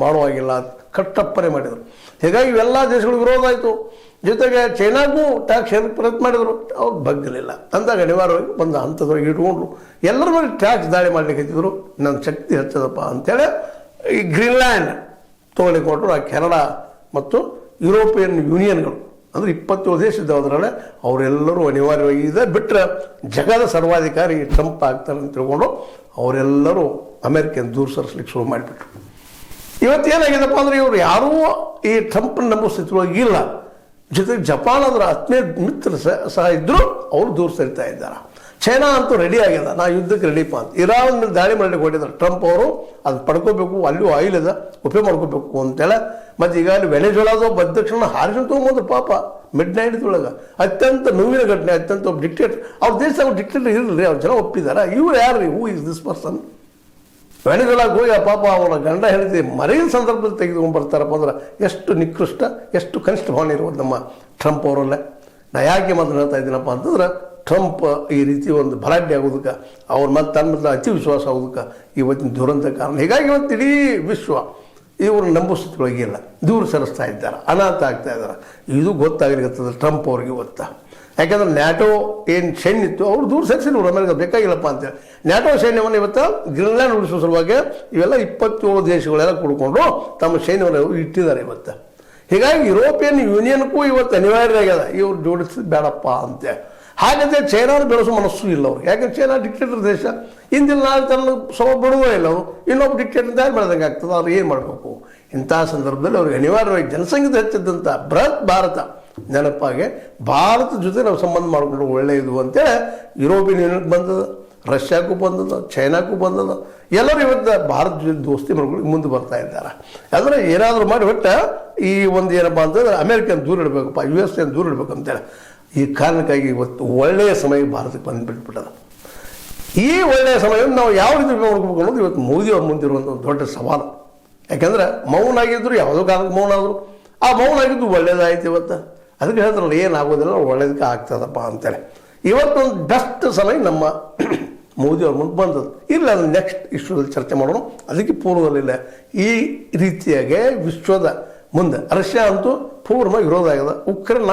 ಮಾಡುವಾಗಿಲ್ಲ ಕಟ್ಟಪ್ಪನೆ ಮಾಡಿದರು. ಹೀಗಾಗಿ ಇವೆಲ್ಲ ದೇಶಗಳು ವಿರೋಧ ಆಯಿತು. ಜೊತೆಗೆ ಚೈನಾಗೂ ಟ್ಯಾಕ್ಸ್ ಹೇರಕ್ಕೆ ಪ್ರಯತ್ನ ಮಾಡಿದರು, ಅವ್ರು ಬಗ್ಗಲಿಲ್ಲ. ಅಂದಾಗ ಅನಿವಾರ್ಯವಾಗಿ ಒಂದು ಹಂತದೊಳಗೆ ಇಟ್ಕೊಂಡ್ರು. ಎಲ್ಲರ ಮೇಲೆ ಟ್ಯಾಕ್ಸ್ ದಾಳಿ ಮಾಡ್ಲಿಕ್ಕೆ ಹತ್ತಿದ್ರು. ನನ್ನ ಶಕ್ತಿ ಹೆಚ್ಚದಪ್ಪ ಅಂಥೇಳಿ ಈ ಗ್ರೀನ್ಲ್ಯಾಂಡ್ ತೊಗೊಳಿಕೊಟ್ರು. ಆ ಕೆನಡಾ ಮತ್ತು ಯುರೋಪಿಯನ್ ಯೂನಿಯನ್ಗಳು ಅಂದರೆ 27 ದೇಶ ಇದ್ದಾವೆ. ಅದರಲ್ಲೇ ಅವರೆಲ್ಲರೂ ಅನಿವಾರ್ಯವಾಗಿ ಇದೆ ಬಿಟ್ಟರೆ ಜಗದ ಸರ್ವಾಧಿಕಾರಿ ಟ್ರಂಪ್ ಆಗ್ತಾರೆ ಅಂತ ತಿಳ್ಕೊಂಡು ಅವರೆಲ್ಲರೂ ಅಮೇರಿಕನ್ ದೂರ ಸರಿಸ್ಲಿಕ್ಕೆ ಶುರು ಮಾಡಿಬಿಟ್ರು. ಇವತ್ತೇನಾಗಿದೆಪ್ಪ ಅಂದರೆ ಇವರು ಯಾರೂ ಈ ಟ್ರಂಪ್ನ ನಂಬೋ ಸ್ಥಿತಿಯೊಳಗೆ ಇಲ್ಲ. ಜೊತೆಗೆ ಜಪಾನ್ ಅದರ ಆತ್ಮೀಯ ಮಿತ್ರ ಸಹ ಇದ್ದರೂ ಅವರು ದೂರ ಸರಿತಾ ಇದ್ದಾರೆ. ಚೈನಾ ಅಂತೂ ರೆಡಿ ಆಗ್ಯದ, ನಾ ಯುದ್ಧಕ್ಕೆ ರೆಡಿಪ್ಪ ಅಂತ. ಇರಾನ್ ಮೇಲೆ ದಾಳಿ ಮಾಡಲಿಕ್ಕೆ ಹೊಟ್ಟಿದ್ದಾರೆ ಟ್ರಂಪ್ ಅವರು. ಅದು ಪಡ್ಕೋಬೇಕು, ಅಲ್ಲಿಯೂ ಆಯಿಲ್ ಇದೆ, ಉಪಯೋಗ ಮಾಡ್ಕೋಬೇಕು ಅಂತೇಳಿ. ಮತ್ತು ಈಗ ಅಲ್ಲಿ ವೆನೆಜುಲಾದ ಅಧ್ಯಕ್ಷನ ಹಾರಿಸಿ ತೊಗೊಂಬಂದ್ರು ಪಾಪ ಮಿಡ್ ನೈಟ್ದೊಳಗೆ. ಅತ್ಯಂತ ನೋವಿನ ಘಟನೆ. ಅತ್ಯಂತ ಒಬ್ಬ ಡಿಕ್ಟೇಟರ್, ಅವ್ರ ದೇಶದಾಗ ಡಿಕ್ಟೇಟರ್ ಇರಲಿ, ಅವ್ರು ಜನ ಒಪ್ಪಿದ್ದಾರೆ. ಇವ್ರು ಯಾರು, ಹೂ ಇಸ್ ದಿಸ್ ಪರ್ಸನ್? ವೆನೆಜುಲಾಗೆ ಹೋಗಿ ಪಾಪ ಅವರ ಗಂಡ ಹೆಂಡತಿ ಮರೆಯ ಸಂದರ್ಭದಲ್ಲಿ ತೆಗೆದುಕೊಂಡು ಬರ್ತಾರಪ್ಪ ಅಂದ್ರೆ ಎಷ್ಟು ನಿಕೃಷ್ಟ, ಎಷ್ಟು ಕನಿಷ್ಠ ಭಾವನೆ ಇರ್ಬೋದು ನಮ್ಮ ಟ್ರಂಪ್ ಅವರಲ್ಲೇ. ನಾ ಯಾಕೆ ಮಾತ್ರ ಹೇಳ್ತಾ ಇದ್ದೀನಪ್ಪ ಅಂತಂದ್ರೆ ಟ್ರಂಪ್ ಈ ರೀತಿ ಒಂದು ಭರಾಟೆ ಆಗೋದಕ್ಕೆ, ಅವ್ರ ಮತ್ತೆ ತನ್ನ ಮೊದಲು ಅತಿ ವಿಶ್ವಾಸ ಆಗೋದಕ್ಕೆ ಇವತ್ತಿನ ದುರಂತ ಕಾರಣ. ಹೀಗಾಗಿ ಇವತ್ತು ಇಡೀ ವಿಶ್ವ ಇವರು ನಂಬೋ ಸ್ಥಿತಿಯೊಳಗಿಲ್ಲ, ದೂರ ಸರಿಸ್ತಾ ಇದ್ದಾರೆ, ಅನಾಥ ಆಗ್ತಾ ಇದ್ದಾರೆ. ಇದು ಗೊತ್ತಾಗಲಿಕ್ಕತ್ತದ ಟ್ರಂಪ್ ಅವ್ರಿಗೆ ಇವತ್ತು. ಯಾಕಂದ್ರೆ ನ್ಯಾಟೋ ಏನು ಸೈನ್ಯ ಇತ್ತು ಅವ್ರು ದೂರ ಸರಿಸಿದ್ರು, ಅಮೆರಿಕ ಬೇಕಾಗಿಲ್ಲಪ್ಪ ಅಂತೇಳಿ. ನ್ಯಾಟೋ ಸೈನ್ಯವನ್ನು ಇವತ್ತು ಗ್ರೀನ್ಲ್ಯಾಂಡ್ ಉಳಿಸೋ ಸಲುವಾಗಿ ಇವೆಲ್ಲ 27 ದೇಶಗಳೆಲ್ಲ ಕೂಡ್ಕೊಂಡು ತಮ್ಮ ಸೈನ್ಯವನ್ನು ಇಟ್ಟಿದ್ದಾರೆ ಇವತ್ತು. ಹೀಗಾಗಿ ಯುರೋಪಿಯನ್ ಯೂನಿಯನ್ಗೂ ಇವತ್ತು ಅನಿವಾರ್ಯ ಆಗ್ಯದ ಇವ್ರು ಜೋಡಿಸಿದ ಬೇಡಪ್ಪ ಅಂತೆ. ಹಾಗಂತೆ ಚೈನಾನ ಬೆಳೆಸೋ ಮನಸ್ಸು ಇಲ್ಲ ಅವ್ರಿಗೆ. ಯಾಕಂದ್ರೆ ಚೈನಾ ಡಿಕ್ಟೇಟರ್ ದೇಶ, ಇಂದಿನ ನಾಳೆ ತನ್ನ ಸಮ ಬಿಡುವೇ ಇಲ್ಲ. ಅವರು ಇನ್ನೊಬ್ಬ ಡಿಕ್ಟೇಟರ್ ತಯಾರು ಬೆಳೆದಂಗೆ ಆಗ್ತದೆ. ಅವ್ರು ಏನು ಮಾಡಬೇಕು? ಇಂಥ ಸಂದರ್ಭದಲ್ಲಿ ಅವ್ರಿಗೆ ಅನಿವಾರ್ಯವಾಗಿ ಜನಸಂಖ್ಯೆ ಹೆಚ್ಚಿದ್ದಂಥ ಬೃಹತ್ ಭಾರತ ನೆನಪಾಗೆ ಭಾರತ ಜೊತೆ ನಾವು ಸಂಬಂಧ ಮಾಡಿಕೊಂಡು ಒಳ್ಳೆಯದು ಅಂತೇಳಿ ಯುರೋಪಿಯನ್ ಯೂನಿಯನ್ಗೆ ಬಂದದ, ರಷ್ಯಾಕ್ಕೂ ಬಂದದ, ಚೈನಾಕ್ಕೂ ಬಂದದ. ಎಲ್ಲರೂ ಇವತ್ತು ಭಾರತ ಜೊತೆ ದೋಸ್ತಿ ಮಾಡ್ಕೊಂಡು ಮುಂದೆ ಬರ್ತಾ ಇದ್ದಾರೆ. ಅಂದರೆ ಏನಾದರೂ ಮಾಡಿ ಒಟ್ಟು ಈ ಒಂದು ಏನಪ್ಪ ಅಂತಂದ್ರೆ ಅಮೇರಿಕನ್ ದೂರ ಇಡಬೇಕಪ್ಪ, US ದೂರ ಇಡಬೇಕು ಅಂತೇಳಿ. ಈ ಕಾರಣಕ್ಕಾಗಿ ಇವತ್ತು ಒಳ್ಳೆಯ ಸಮಯ ಭಾರತಕ್ಕೆ ಬಂದುಬಿಟ್ಬಿಟ್ಟದ. ಈ ಒಳ್ಳೆಯ ಸಮಯವನ್ನು ನಾವು ಯಾವ ರೀತಿ ನೋಡ್ಕೋಬೇಕು ಅನ್ನೋದು ಇವತ್ತು ಮೋದಿ ಅವ್ರ ಮುಂದಿರುವಂಥ ಒಂದು ದೊಡ್ಡ ಸವಾಲು. ಯಾಕೆಂದರೆ ಮೌನ ಆಗಿದ್ರು, ಯಾವುದೋ ಕಾರಣಕ್ಕೆ ಮೌನ ಆದರು, ಆ ಮೌನ ಆಗಿದ್ದು ಒಳ್ಳೇದಾಯ್ತು ಇವತ್ತು. ಅದಕ್ಕೆ ಹೇಳ್ತಾರಲ್ಲ, ಏನಾಗೋದಿಲ್ಲ ಒಳ್ಳೇದಕ್ಕೆ ಆಗ್ತದಪ್ಪ ಅಂತೇಳಿ. ಇವತ್ತೊಂದು ಬೆಸ್ಟ್ ಸಮಯ ನಮ್ಮ ಮೋದಿ ಅವ್ರ ಮುಂದೆ ಬಂದದ್ದು. ಇಲ್ಲ, ಅದನ್ನು ನೆಕ್ಸ್ಟ್ ಇಶ್ಯೂದಲ್ಲಿ ಚರ್ಚೆ ಮಾಡೋಣ. ಅದಕ್ಕೆ ಪೂರ್ವದಲ್ಲಿಲ್ಲ ಈ ರೀತಿಯಾಗಿ ವಿಶ್ವದ ಮುಂದೆ ರಷ್ಯಾ ಅಂತೂ ಪೂರ್ಣ ವಿರೋಧ ಆಗಿದೆ. ಉಕ್ರೇನ್